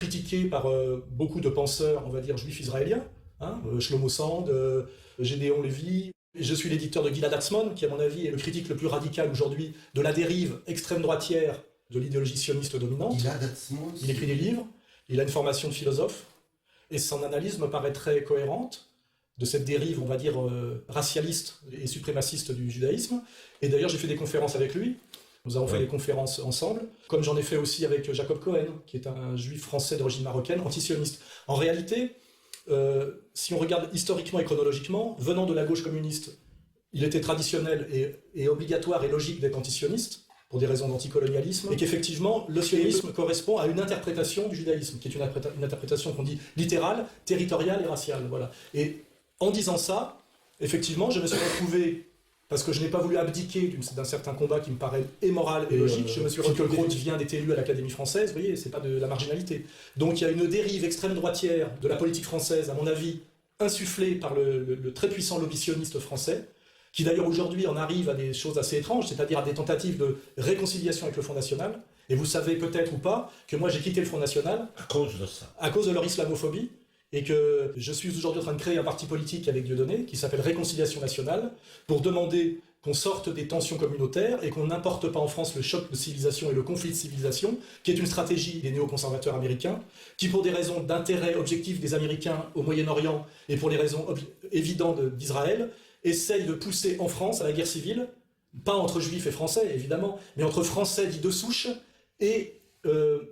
critiqué par beaucoup de penseurs, on va dire, juifs israéliens, hein, Shlomo Sand, Gédéon Lévy. Je suis l'éditeur de Gilad Atzmon, qui à mon avis est le critique le plus radical aujourd'hui de la dérive extrême droitière de l'idéologie sioniste dominante. Gilad Atzmon, il écrit des livres, il a une formation de philosophe, et son analyse me paraît très cohérente de cette dérive, on va dire, racialiste et suprémaciste du judaïsme. Et d'ailleurs, j'ai fait des conférences avec lui. Nous avons fait des conférences ensemble, comme j'en ai fait aussi avec Jacob Cohen, qui est un juif français d'origine marocaine, antisioniste. En réalité, si on regarde historiquement et chronologiquement, venant de la gauche communiste, il était traditionnel et obligatoire et logique d'être antisioniste, pour des raisons d'anticolonialisme, et qu'effectivement, le sionisme correspond à une interprétation du judaïsme, qui est une interprétation qu'on dit littérale, territoriale et raciale. Voilà. Et en disant ça, effectivement, je me suis retrouvé, parce que je n'ai pas voulu abdiquer d'un certain combat qui me paraît immoral et logique, je me suis retrouvé, Groth vient d'être élu à l'Académie française, vous voyez, c'est pas de la marginalité. Donc il y a une dérive extrême droitière de la politique française, à mon avis, insufflée par le très puissant lobby sioniste français, qui d'ailleurs aujourd'hui en arrive à des choses assez étranges, c'est-à-dire à des tentatives de réconciliation avec le Front National. Et vous savez peut-être ou pas que moi j'ai quitté le Front National à cause de ça, à cause de leur islamophobie, et que je suis aujourd'hui en train de créer un parti politique avec Dieudonné qui s'appelle Réconciliation Nationale, pour demander qu'on sorte des tensions communautaires et qu'on n'importe pas en France le choc de civilisation et le conflit de civilisation, qui est une stratégie des néoconservateurs américains, qui pour des raisons d'intérêt objectif des Américains au Moyen-Orient et pour les raisons évidentes d'Israël, essaye de pousser en France à la guerre civile, pas entre juifs et français évidemment, mais entre français dits de souche et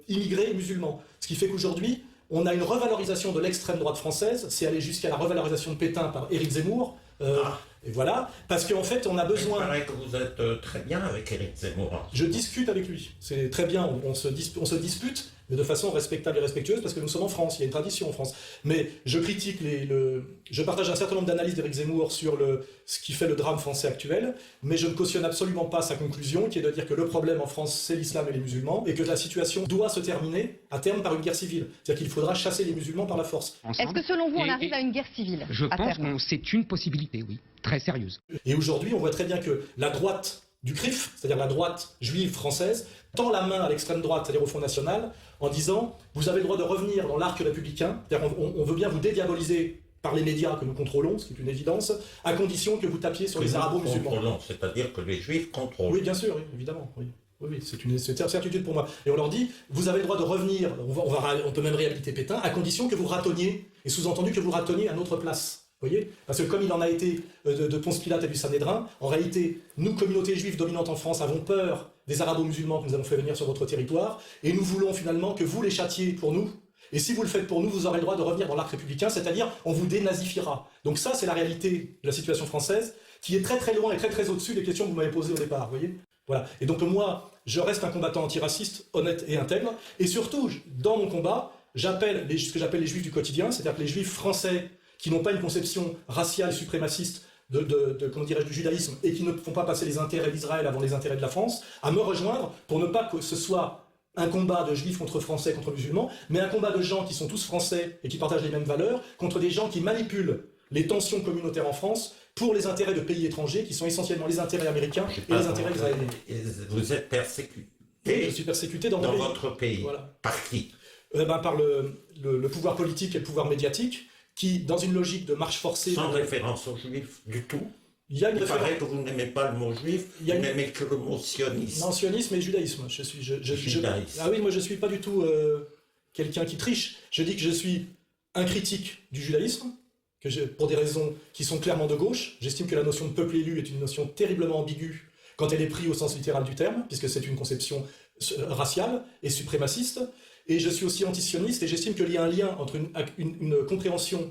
immigrés musulmans. Ce qui fait qu'aujourd'hui, on a une revalorisation de l'extrême droite française, c'est aller jusqu'à la revalorisation de Pétain par Éric Zemmour, et voilà, parce qu'en fait on a besoin... Il paraît que vous êtes très bien avec Éric Zemmour. Je discute avec lui, c'est très bien, on se dispute, mais de façon respectable et respectueuse, parce que nous sommes en France, il y a une tradition en France. Mais je critique je partage un certain nombre d'analyses d'Éric Zemmour sur ce qui fait le drame français actuel, mais je ne cautionne absolument pas sa conclusion, qui est de dire que le problème en France, c'est l'islam et les musulmans, et que la situation doit se terminer à terme par une guerre civile. C'est-à-dire qu'il faudra chasser les musulmans par la force. Est-ce que selon vous, on arrive à une guerre civile? Je pense que c'est une possibilité, oui, très sérieuse. Et aujourd'hui, on voit très bien que la droite du CRIF, c'est-à-dire la droite juive française, tend la main à l'extrême droite, c'est-à-dire au Front National, en disant « vous avez le droit de revenir dans l'arc républicain », c'est-à-dire on veut bien vous dédiaboliser par les médias que nous contrôlons, ce qui est une évidence, à condition que vous tapiez sur les arabo-musulmans. C'est-à-dire que les juifs contrôlent. Oui, bien sûr, oui, évidemment, oui. Oui, c'est une certitude pour moi. Et on leur dit, vous avez le droit de revenir, on peut même réhabiliter Pétain, à condition que vous ratonniez, et sous-entendu que vous ratonniez à notre place. Vous voyez ? Parce que comme il en a été de Ponce Pilate et du Sanhédrin, en réalité, nous, communautés juives dominantes en France, avons peur des arabo-musulmans que nous avons fait venir sur votre territoire, et nous voulons finalement que vous les châtiez pour nous, et si vous le faites pour nous, vous aurez le droit de revenir dans l'arc républicain, c'est-à-dire on vous dénazifiera. Donc ça, c'est la réalité de la situation française, qui est très très loin et très très au-dessus des questions que vous m'avez posées au départ, vous voyez ? Voilà. Et donc moi, je reste un combattant antiraciste, honnête et intègre, et surtout, dans mon combat, j'appelle ce que j'appelle les juifs du quotidien, c'est-à-dire que les juifs français qui n'ont pas une conception raciale et suprémaciste comment dirais-je, du judaïsme, et qui ne font pas passer les intérêts d'Israël avant les intérêts de la France, à me rejoindre pour ne pas que ce soit un combat de juifs contre français, contre musulmans, mais un combat de gens qui sont tous français et qui partagent les mêmes valeurs, contre des gens qui manipulent les tensions communautaires en France pour les intérêts de pays étrangers, qui sont essentiellement les intérêts américains et les intérêts israéliens. Vous êtes persécuté. Je suis persécuté dans votre pays. Voilà. Par qui? Par le pouvoir politique et le pouvoir médiatique, qui, dans une logique de marche forcée... Sans référence aux juifs du tout. Il paraît que vous n'aimez pas le mot juif, vous n'aimez que le mot sioniste. Non, sionisme et judaïsme. Ah oui, moi je ne suis pas du tout quelqu'un qui triche. Je dis que je suis un critique du judaïsme, pour des raisons qui sont clairement de gauche. J'estime que la notion de peuple élu est une notion terriblement ambiguë quand elle est prise au sens littéral du terme, puisque c'est une conception raciale et suprémaciste. Et je suis aussi antisioniste, et j'estime qu'il y a un lien entre une compréhension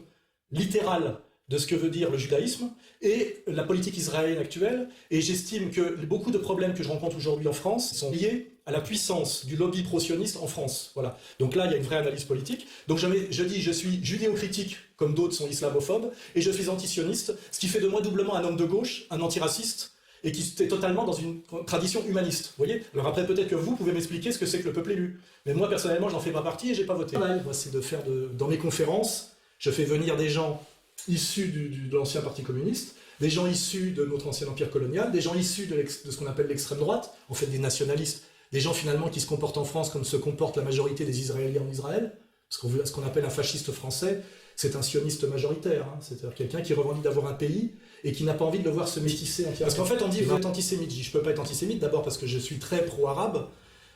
littérale de ce que veut dire le judaïsme et la politique israélienne actuelle. Et j'estime que beaucoup de problèmes que je rencontre aujourd'hui en France sont liés à la puissance du lobby pro-sioniste en France. Voilà. Donc là, il y a une vraie analyse politique. Donc je dis, je suis judéo-critique, comme d'autres sont islamophobes, et je suis antisioniste, ce qui fait de moi doublement un homme de gauche, un antiraciste, et qui est totalement dans une tradition humaniste, vous voyez. Alors après, peut-être que vous pouvez m'expliquer ce que c'est que le peuple élu. Mais moi, personnellement, je n'en fais pas partie et j'ai pas voté. Moi, c'est de faire dans mes conférences, je fais venir des gens issus de l'ancien parti communiste, des gens issus de notre ancien empire colonial, des gens issus de ce qu'on appelle l'extrême droite, en fait des nationalistes, des gens finalement qui se comportent en France comme se comporte la majorité des Israéliens en Israël, Ce qu'on appelle un fasciste français, c'est un sioniste majoritaire, hein. C'est-à-dire quelqu'un qui revendique d'avoir un pays et qui n'a pas envie de le voir se métisser entièrement. Parce qu'en fait, on dit vous êtes antisémite. Je ne peux pas être antisémite, d'abord parce que je suis très pro-arabe,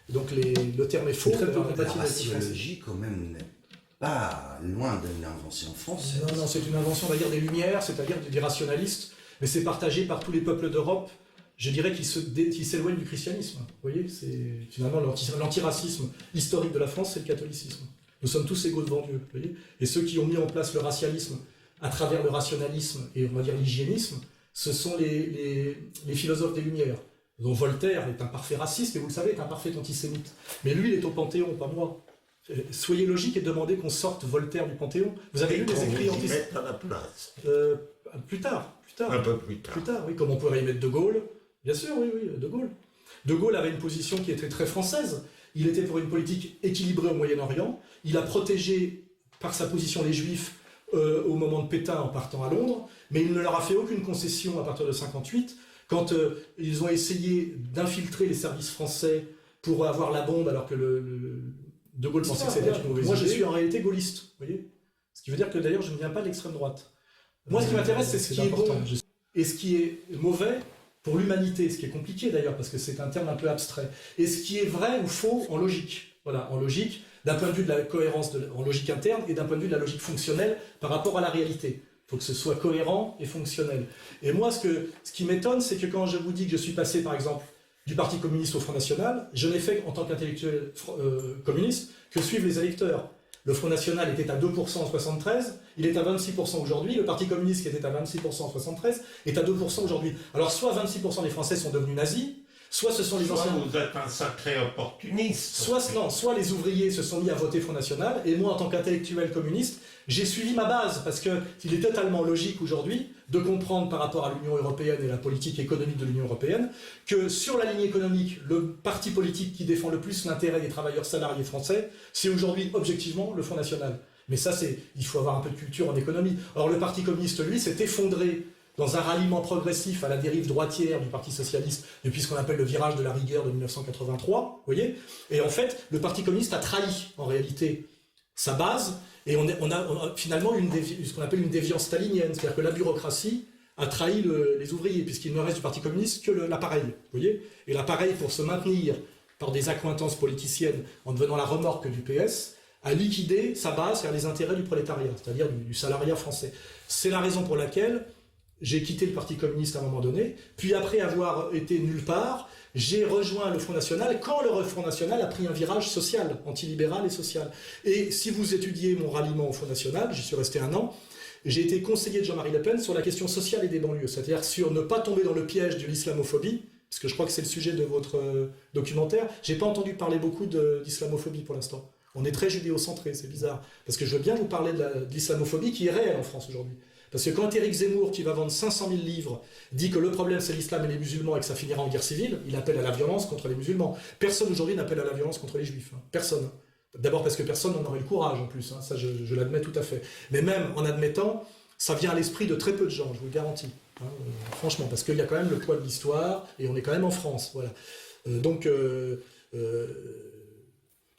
donc le terme est faux. La raciologie, quand même, n'est pas loin d'une invention française. Non, c'est une invention, on va dire, des Lumières, c'est-à-dire des rationalistes, mais c'est partagé par tous les peuples d'Europe. Je dirais qu'ils s'éloignent du christianisme. Vous voyez, c'est finalement l'antiracisme historique de la France, c'est le catholicisme. Nous sommes tous égaux devant Dieu. Vous voyez, et ceux qui ont mis en place le racialisme à travers le rationalisme et on va dire l'hygiénisme, ce sont les philosophes des Lumières. Donc Voltaire est un parfait raciste et vous le savez, est un parfait antisémite. Mais lui, il est au Panthéon, pas moi. Soyez logique et demandez qu'on sorte Voltaire du Panthéon. Vous avez lu les écrits antisémites à la place. Plus tard. Un peu plus tard. Plus tard, oui, comme on pourrait y mettre De Gaulle. Bien sûr, oui, De Gaulle. De Gaulle avait une position qui était très française. Il était pour une politique équilibrée au Moyen-Orient. Il a protégé par sa position les Juifs au moment de Pétain en partant à Londres, mais il ne leur a fait aucune concession à partir de 1958, quand ils ont essayé d'infiltrer les services français pour avoir la bombe, alors que De Gaulle pensait que c'était une mauvaise idée. Moi, je suis en réalité gaulliste, vous voyez. Ce qui veut dire que d'ailleurs, je ne viens pas de l'extrême droite. Moi, ce qui m'intéresse, c'est ce qui est bon et ce qui est mauvais pour l'humanité, ce qui est compliqué d'ailleurs, parce que c'est un terme un peu abstrait, et ce qui est vrai ou faux en logique. Voilà, en logique, d'un point de vue de la cohérence, en logique interne, et d'un point de vue de la logique fonctionnelle par rapport à la réalité. Il faut que ce soit cohérent et fonctionnel. Et moi, ce qui m'étonne, c'est que quand je vous dis que je suis passé, par exemple, du Parti communiste au Front National, je n'ai fait, en tant qu'intellectuel communiste, que suivre les électeurs. Le Front National était à 2% en 73, il est à 26% aujourd'hui. Le Parti communiste, qui était à 26% en 73, est à 2% aujourd'hui. Alors, soit 26% des Français sont devenus nazis, soit ce sont les anciens... Soit vous êtes un sacré opportuniste. Soit les ouvriers se sont mis à voter Front National, et moi, en tant qu'intellectuel communiste, j'ai suivi ma base, parce qu'il est totalement logique aujourd'hui de comprendre par rapport à l'Union européenne et la politique économique de l'Union européenne, que sur la ligne économique, le parti politique qui défend le plus l'intérêt des travailleurs salariés français, c'est aujourd'hui, objectivement, le Front National. Mais ça, il faut avoir un peu de culture en économie. Or, le Parti communiste, lui, s'est effondré dans un ralliement progressif à la dérive droitière du Parti socialiste depuis ce qu'on appelle le virage de la rigueur de 1983, vous voyez. Et en fait, le Parti communiste a trahi, en réalité, sa base, et on a finalement ce qu'on appelle une déviance stalinienne, c'est-à-dire que la bureaucratie a trahi les ouvriers, puisqu'il ne reste du Parti communiste que l'appareil, vous voyez. Et l'appareil, pour se maintenir par des accointances politiciennes en devenant la remorque du PS, a liquidé sa base vers les intérêts du prolétariat, c'est-à-dire du salariat français. C'est la raison pour laquelle j'ai quitté le Parti communiste à un moment donné, puis après avoir été nulle part, j'ai rejoint le Front National quand le Front National a pris un virage social, antilibéral et social. Et si vous étudiez mon ralliement au Front National, j'y suis resté 1 an, j'ai été conseiller de Jean-Marie Le Pen sur la question sociale et des banlieues, c'est-à-dire sur ne pas tomber dans le piège de l'islamophobie, parce que je crois que c'est le sujet de votre documentaire. J'ai pas entendu parler beaucoup d'islamophobie pour l'instant. On est très judéo-centré, c'est bizarre, parce que je veux bien vous parler de l'islamophobie qui est réelle en France aujourd'hui. Parce que quand Éric Zemmour, qui va vendre 500 000 livres, dit que le problème c'est l'islam et les musulmans et que ça finira en guerre civile, il appelle à la violence contre les musulmans. Personne aujourd'hui n'appelle à la violence contre les juifs. Hein. Personne. D'abord parce que personne n'en aurait le courage en plus. Hein. Ça, je l'admets tout à fait. Mais même en admettant, ça vient à l'esprit de très peu de gens, je vous le garantis. Hein, franchement, parce qu'il y a quand même le poids de l'histoire et on est quand même en France. Voilà.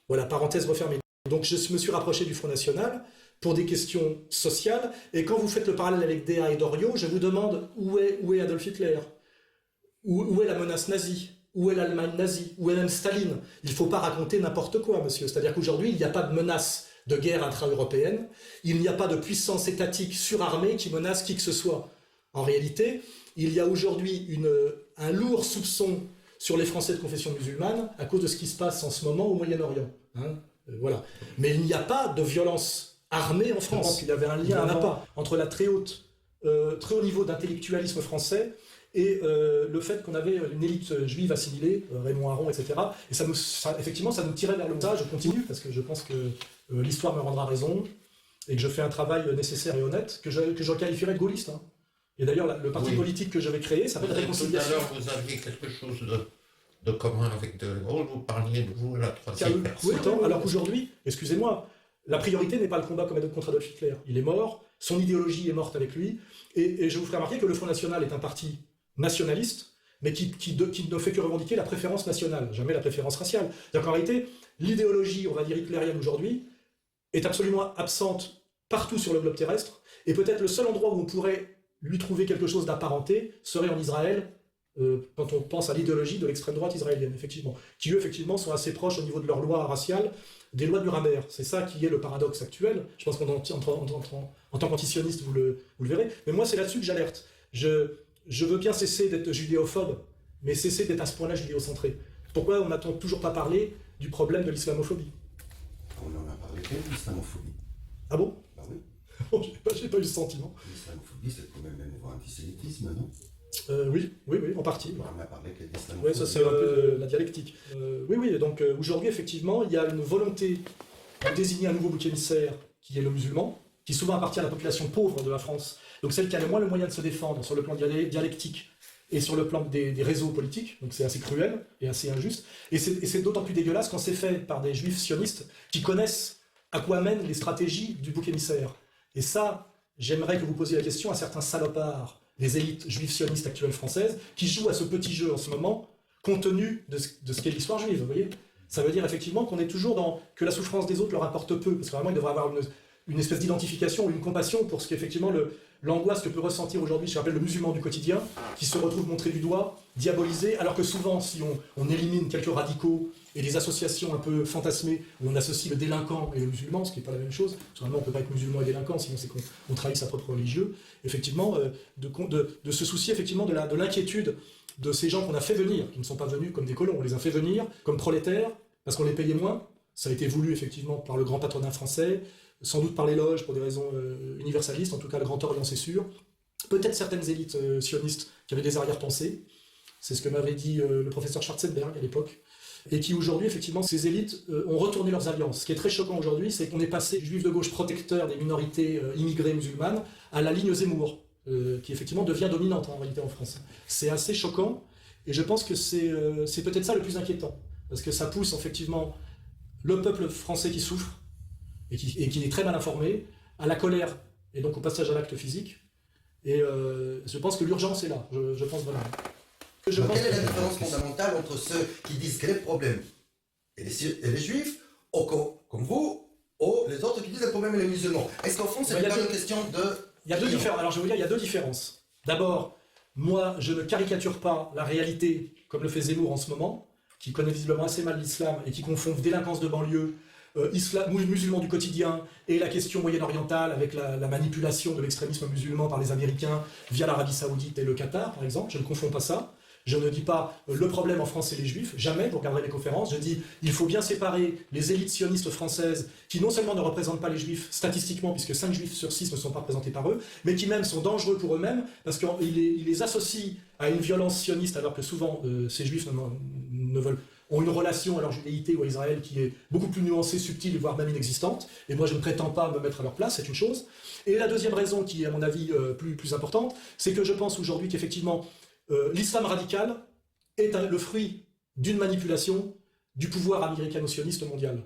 Voilà, parenthèse refermée. Donc je me suis rapproché du Front National pour des questions sociales, et quand vous faites le parallèle avec Déa et Doriot, je vous demande où est Adolf Hitler, où est la menace nazie, où est l'Allemagne nazie, où est même Staline. Il ne faut pas raconter n'importe quoi, monsieur. C'est-à-dire qu'aujourd'hui, il n'y a pas de menace de guerre intra-européenne, il n'y a pas de puissance étatique surarmée qui menace qui que ce soit. En réalité, il y a aujourd'hui un lourd soupçon sur les Français de confession musulmane à cause de ce qui se passe en ce moment au Moyen-Orient. Hein, voilà. Mais il n'y a pas de violence armée en France. Je pense qu'il y avait un lien entre la très haut niveau d'intellectualisme français et le fait qu'on avait une élite juive assimilée, Raymond Aron, etc. Et effectivement, ça nous tirait vers le bas. Je continue parce que je pense que l'histoire me rendra raison et que je fais un travail nécessaire et honnête que je qualifierais de gaulliste. Hein. Et d'ailleurs, le parti politique que je vais créer s'appelle Réconciliation. Tout à l'heure, vous aviez quelque chose de commun avec De Gaulle, vous parliez de vous à la troisième personne. Oui, alors qu'aujourd'hui, excusez-moi, la priorité n'est pas le combat contre Adolf Hitler. Il est mort, son idéologie est morte avec lui, et je vous ferai remarquer que le Front National est un parti nationaliste, mais qui ne fait que revendiquer la préférence nationale, jamais la préférence raciale. Donc en réalité, l'idéologie, on va dire hitlérienne aujourd'hui, est absolument absente partout sur le globe terrestre, et peut-être le seul endroit où on pourrait lui trouver quelque chose d'apparenté serait en Israël, quand on pense à l'idéologie de l'extrême droite israélienne, effectivement, qui eux, effectivement, sont assez proches au niveau de leurs lois raciales des lois de Nuremberg. C'est ça qui est le paradoxe actuel. Je pense qu'en en tant qu'antisioniste, vous le verrez. Mais moi, c'est là-dessus que j'alerte. Je veux bien cesser d'être judéophobe, mais cesser d'être à ce point-là judéocentré. Pourquoi on n'entend toujours pas parler du problème de l'islamophobie? On en a parlé de l'islamophobie. Ah bon? Bah oui. J'ai pas eu le sentiment. L'islamophobie, c'est quand même le nouveau antisémitisme, non? Oui, en partie. On a parlé que d'islamophobie. Oui, ça c'est un peu de la dialectique. Oui, donc aujourd'hui, effectivement, il y a une volonté de désigner un nouveau bouc émissaire qui est le musulman, qui souvent appartient à la population pauvre de la France, donc celle qui a le moins le moyen de se défendre sur le plan dialectique et sur le plan des réseaux politiques, donc c'est assez cruel et assez injuste, et c'est d'autant plus dégueulasse quand c'est fait par des juifs sionistes qui connaissent à quoi mènent les stratégies du bouc émissaire. Et ça, j'aimerais que vous posiez la question à certains salopards, les élites juives sionistes actuelles françaises, qui jouent à ce petit jeu en ce moment, compte tenu de ce qu'est l'histoire juive, vous voyez. Ça veut dire effectivement qu'on est toujours dans que la souffrance des autres leur apporte peu, parce que vraiment il devrait avoir une espèce d'identification ou une compassion pour ce qu'effectivement l'angoisse que peut ressentir aujourd'hui, ce qu'on appelle le musulman du quotidien, qui se retrouve montré du doigt, diabolisé, alors que souvent, si on élimine quelques radicaux et des associations un peu fantasmées, où on associe le délinquant et le musulman, ce qui n'est pas la même chose, parce que vraiment on ne peut pas être musulman et délinquant, sinon c'est qu'on trahit sa propre religion, effectivement, de se soucier effectivement de l'inquiétude de ces gens qu'on a fait venir, qui ne sont pas venus comme des colons, on les a fait venir comme prolétaires, parce qu'on les payait moins, ça a été voulu effectivement par le grand patronat français, sans doute par les loges pour des raisons universalistes, en tout cas le Grand Orient c'est sûr, peut-être certaines élites sionistes qui avaient des arrière-pensées, c'est ce que m'avait dit le professeur Schwarzenberg à l'époque, et qui aujourd'hui effectivement ces élites ont retourné leurs alliances. Ce qui est très choquant aujourd'hui, c'est qu'on est passé du juif de gauche protecteur des minorités immigrées musulmanes à la ligne Zemmour, qui effectivement devient dominante en réalité en France. C'est assez choquant, et je pense que c'est peut-être ça le plus inquiétant, parce que ça pousse effectivement le peuple français qui souffre, et qui est très mal informé, à la colère, et donc au passage à l'acte physique. Et je pense que l'urgence est là, je pense vraiment. Quelle est la différence fondamentale entre ceux qui disent quel est le problème et les juifs, ou comme vous, ou les autres qui disent le problème est les musulmans? Est-ce qu'au fond, c'est pas une question de... Il y a deux différences. Alors je vais vous dire, il y a deux différences. D'abord, moi, je ne caricature pas la réalité, comme le fait Zemmour en ce moment, qui connaît visiblement assez mal l'islam et qui confond délinquance de banlieue, musulmans du quotidien et la question moyen-orientale avec la manipulation de l'extrémisme musulman par les Américains via l'Arabie Saoudite et le Qatar, par exemple. Je ne confonds pas ça. Je ne dis pas le problème en France c'est les juifs, jamais, vous regarderez les conférences, je dis il faut bien séparer les élites sionistes françaises qui non seulement ne représentent pas les juifs statistiquement, puisque 5 juifs sur 6 ne sont pas représentés par eux, mais qui même sont dangereux pour eux-mêmes, parce qu'ils les associent à une violence sioniste, alors que souvent ces juifs ont une relation à leur judéité ou à Israël qui est beaucoup plus nuancée, subtile, voire même inexistante, et moi je ne prétends pas me mettre à leur place, c'est une chose. Et la deuxième raison, qui est à mon avis plus importante, c'est que je pense aujourd'hui qu'effectivement l'islam radical est le fruit d'une manipulation du pouvoir américano-sioniste mondial.